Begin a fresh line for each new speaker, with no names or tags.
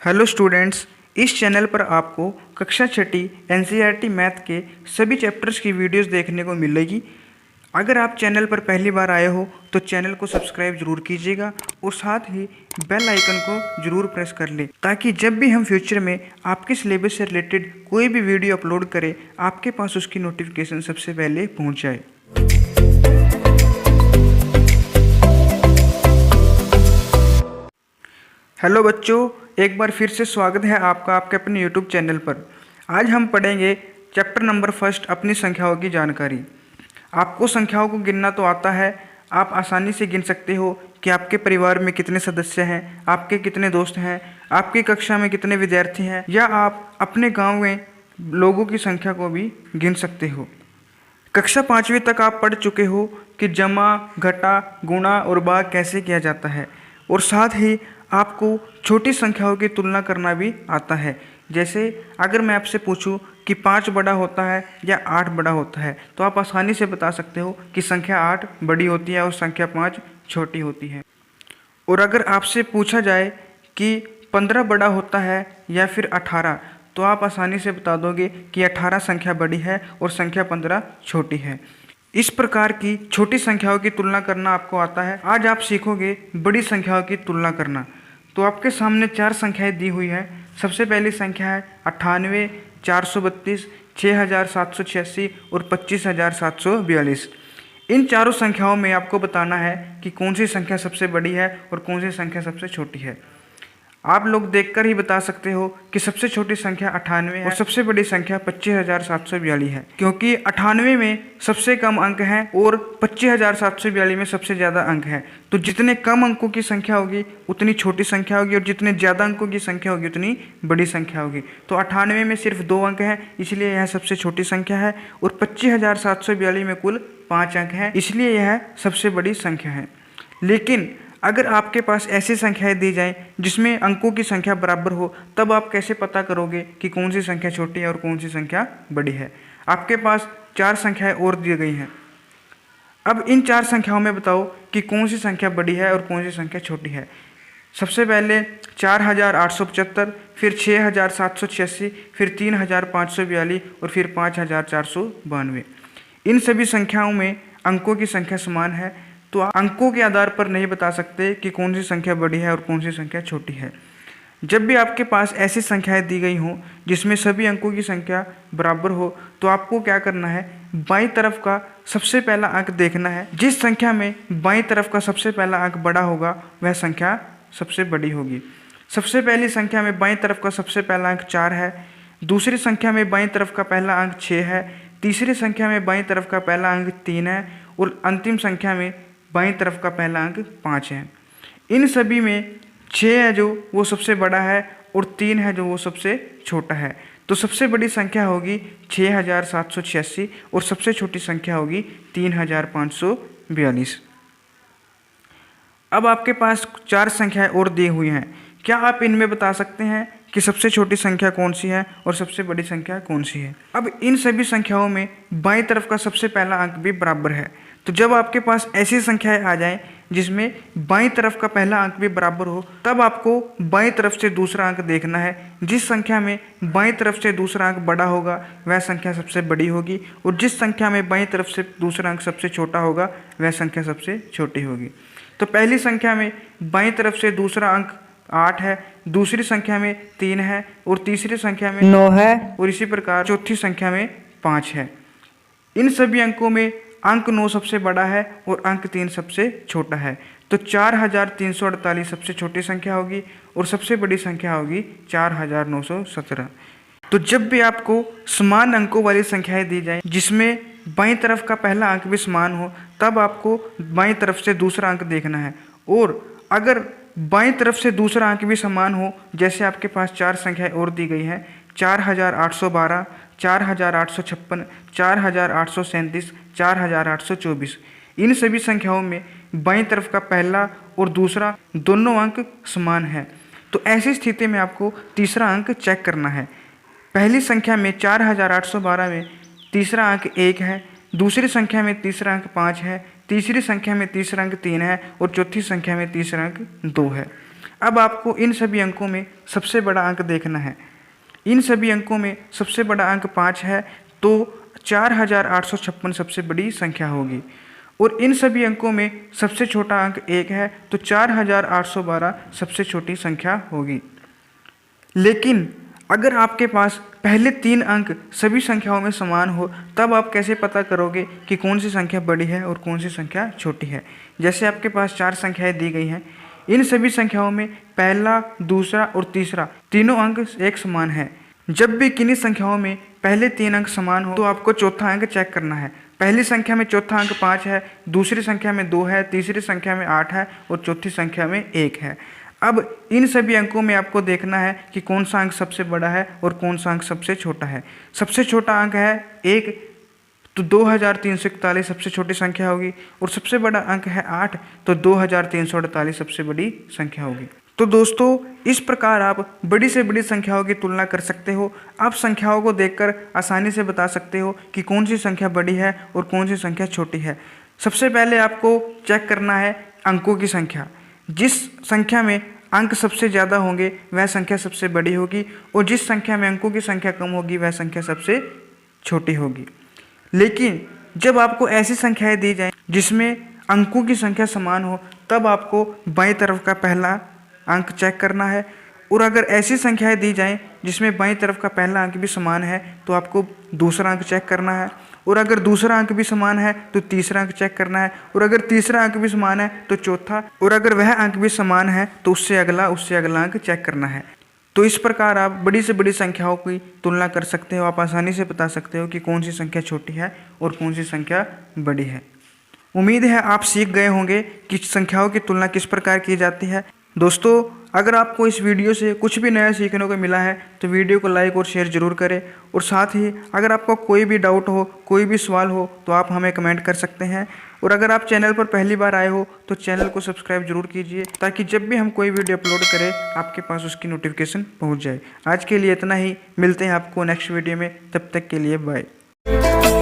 Hello students, इस channel पर आपको कक्षा छठी एनसीईआरटी मैथ के सभी चैप्टर्स की वीडियोस देखने को मिलेगी। अगर आप चैनल पर पहली बार आए हो तो चैनल को सब्सक्राइब जरूर कीजिएगा और साथ ही बेल आइकन को जरूर प्रेस कर लें ताकि जब भी हम फ्यूचर में आपके सिलेबस से रिलेटेड कोई भी वीडियो अपलोड करें आपके पास उसकी नोटिफिकेशन सबसे पहले पहुँच जाए। हेलो बच्चों, एक बार फिर से स्वागत है आपका आपके अपने यूट्यूब चैनल पर। आज हम पढ़ेंगे चैप्टर नंबर फर्स्ट, अपनी संख्याओं की जानकारी। आपको संख्याओं को गिनना तो आता है, आप आसानी से गिन सकते हो कि आपके परिवार में कितने सदस्य हैं, आपके कितने दोस्त हैं, आपकी कक्षा में कितने विद्यार्थी हैं, या आप अपने गाँव में लोगों की संख्या को भी गिन सकते हो। कक्षा 5वीं तक आप पढ़ चुके हो कि जमा, घटा, गुणा और भाग कैसे किया जाता है, और साथ ही आपको छोटी संख्याओं की तुलना करना भी आता है। जैसे अगर मैं आपसे पूछूं कि 5 बड़ा होता है या 8 बड़ा होता है तो आप आसानी से बता सकते हो कि संख्या 8 बड़ी होती है और संख्या 5 छोटी होती है। और अगर आपसे पूछा जाए कि 15 बड़ा होता है या फिर 18, तो आप आसानी से बता दोगे कि 18 संख्या बड़ी है और संख्या 15 छोटी है। इस प्रकार की छोटी संख्याओं की तुलना करना आपको आता है। आज आप सीखोगे बड़ी संख्याओं की तुलना करना। तो आपके सामने 4 संख्याएं दी हुई है। सबसे पहली संख्या है 98, 432, 6786 और 25742। इन चारों संख्याओं में आपको बताना है कि कौन सी संख्या सबसे बड़ी है और कौन सी संख्या सबसे छोटी है। आप लोग देखकर ही बता सकते हो कि सबसे छोटी संख्या 98 है और सबसे बड़ी संख्या 25742 है, क्योंकि 98 में सबसे कम अंक हैं और 25742 में सबसे ज़्यादा अंक हैं। तो जितने कम अंकों की संख्या होगी उतनी छोटी संख्या होगी और जितने ज़्यादा अंकों की संख्या होगी उतनी बड़ी संख्या होगी। तो 98 में सिर्फ 2 अंक हैं, इसलिए यह सबसे छोटी संख्या है, और 25742 में कुल 5 अंक हैं, इसलिए यह सबसे बड़ी संख्या है। लेकिन अगर आपके पास ऐसी संख्याएं दी जाएं जिसमें अंकों की संख्या बराबर हो, तब आप कैसे पता करोगे कि कौन सी संख्या छोटी है और कौन सी संख्या बड़ी है। आपके पास 4 संख्याएं और दी गई हैं। अब इन 4 संख्याओं में बताओ कि कौन सी संख्या बड़ी है और कौन सी संख्या छोटी है। सबसे पहले 4875, फिर 6786, फिर 3542 और फिर 5492। इन सभी संख्याओं में अंकों की संख्या समान है, तो अंकों के आधार पर नहीं बता सकते कि कौन सी संख्या बड़ी है और कौन सी संख्या छोटी है। जब भी आपके पास ऐसी संख्याएं दी गई हों जिसमें सभी अंकों की संख्या बराबर हो, तो आपको क्या करना है, बाईं तरफ का सबसे पहला अंक देखना है। जिस संख्या में बाईं तरफ का सबसे पहला अंक बड़ा होगा वह संख्या सबसे बड़ी होगी। सबसे पहली संख्या में बाईं तरफ का सबसे पहला अंक 4 है, दूसरी संख्या में बाईं तरफ का पहला अंक 6 है, तीसरी संख्या में बाईं तरफ का पहला अंक 3 है, और अंतिम संख्या में बाईं तरफ का पहला अंक 5 है। इन सभी में 6 है जो वो सबसे बड़ा है और 3 है जो वो सबसे छोटा है। तो सबसे बड़ी संख्या होगी 6786 और सबसे छोटी संख्या होगी 3542। अब आपके पास 4 संख्याएं और दी हुई हैं। क्या आप इनमें बता सकते हैं कि सबसे छोटी संख्या कौन सी है और सबसे बड़ी संख्या कौन सी है। अब इन सभी संख्याओं में बाईं तरफ का सबसे पहला अंक भी बराबर है। तो जब आपके पास ऐसी संख्याएं आ जाएं जिसमें बाईं तरफ का पहला अंक भी बराबर हो, तब आपको बाईं तरफ से दूसरा अंक देखना है। जिस संख्या में बाईं तरफ से दूसरा अंक बड़ा होगा वह संख्या सबसे बड़ी होगी, और जिस संख्या में बाईं तरफ से दूसरा अंक सबसे छोटा होगा वह संख्या सबसे छोटी होगी। तो पहली संख्या में बाईं तरफ से दूसरा अंक 8 है, दूसरी संख्या में 3 है, और तीसरी संख्या में 9 है, और इसी प्रकार चौथी संख्या में 5 है। इन सभी अंकों में अंक 9 सबसे बड़ा है और अंक 3 सबसे छोटा है। तो 4348 सबसे छोटी संख्या होगी और सबसे बड़ी संख्या होगी 4917। तो जब भी आपको समान अंकों वाली संख्याएं दी जाएं जिसमें बाईं तरफ का पहला अंक भी समान हो, तब आपको बाईं तरफ से दूसरा अंक देखना है। और अगर बाईं तरफ से दूसरा अंक भी समान हो, जैसे आपके पास 4 संख्याएं और दी गई हैं, 4812, 4856, 4837, 4824। इन सभी संख्याओं में बाईं तरफ का पहला और दूसरा दोनों अंक समान है। तो ऐसी स्थिति में आपको तीसरा अंक चेक करना है। पहली संख्या में 4812 में तीसरा अंक 1 है, दूसरी संख्या में तीसरा अंक 5 है, तीसरी संख्या में तीसरा अंक 3 है, और चौथी संख्या में तीसरा अंक 2 है। अब आपको इन सभी अंकों में सबसे बड़ा अंक देखना है। इन सभी अंकों में सबसे बड़ा अंक 5 है, तो 4856 सबसे बड़ी संख्या होगी। और इन सभी अंकों में सबसे छोटा अंक 1 है, तो 4812 सबसे छोटी संख्या होगी। लेकिन अगर आपके पास पहले 3 अंक सभी संख्याओं में समान हो, तब आप कैसे पता करोगे कि कौन सी संख्या बड़ी है और कौन सी संख्या छोटी है। जैसे आपके पास 4 संख्याएं दी गई हैं, इन सभी संख्याओं में पहला, दूसरा और तीसरा तीनों अंक एक समान है। जब भी किन्हीं संख्याओं में पहले 3 अंक समान हो, तो आपको चौथा अंक चेक करना है। पहली संख्या में चौथा अंक 5 है, दूसरी संख्या में 2 है, तीसरी संख्या में 8 है और चौथी संख्या में 1 है। अब इन सभी अंकों में आपको देखना है कि कौन सा अंक सबसे बड़ा है और कौन सा अंक सबसे छोटा है। सबसे छोटा अंक है 1, तो 2341 सबसे छोटी संख्या होगी। और सबसे बड़ा अंक है 8, तो 2348 सबसे बड़ी संख्या होगी। तो दोस्तों, इस प्रकार आप बड़ी से बड़ी संख्याओं की तुलना कर सकते हो। आप संख्याओं को देखकर आसानी से बता सकते हो कि कौन सी संख्या बड़ी है और कौन सी संख्या छोटी है। सबसे पहले आपको चेक करना है अंकों की संख्या। जिस संख्या में अंक सबसे ज़्यादा होंगे वह संख्या सबसे बड़ी होगी, और जिस संख्या में अंकों की संख्या कम होगी वह संख्या सबसे छोटी होगी। लेकिन जब आपको ऐसी संख्याएं दी जाएं जिसमें अंकों की संख्या समान हो, तब आपको बाईं तरफ का पहला अंक चेक करना है। और अगर ऐसी संख्याएं दी जाएं जिसमें बाईं तरफ का पहला अंक भी समान है, तो आपको दूसरा अंक चेक करना है। और अगर दूसरा अंक भी समान है तो तीसरा अंक चेक करना है। और अगर तीसरा अंक भी समान है तो चौथा, और अगर वह अंक भी समान है तो उससे अगला अंक चेक करना है। तो इस प्रकार आप बड़ी से बड़ी संख्याओं की तुलना कर सकते हो। आप आसानी से बता सकते हो कि कौन सी संख्या छोटी है और कौन सी संख्या बड़ी है। उम्मीद है आप सीख गए होंगे कि संख्याओं की तुलना किस प्रकार की जाती है। दोस्तों, अगर आपको इस वीडियो से कुछ भी नया सीखने को मिला है तो वीडियो को लाइक और शेयर ज़रूर करें। और साथ ही अगर आपको कोई भी डाउट हो, कोई भी सवाल हो, तो आप हमें कमेंट कर सकते हैं। और अगर आप चैनल पर पहली बार आए हो तो चैनल को सब्सक्राइब जरूर कीजिए, ताकि जब भी हम कोई वीडियो अपलोड करें आपके पास उसकी नोटिफिकेशन पहुंच जाए। आज के लिए इतना ही, मिलते हैं आपको नेक्स्ट वीडियो में, तब तक के लिए बाय।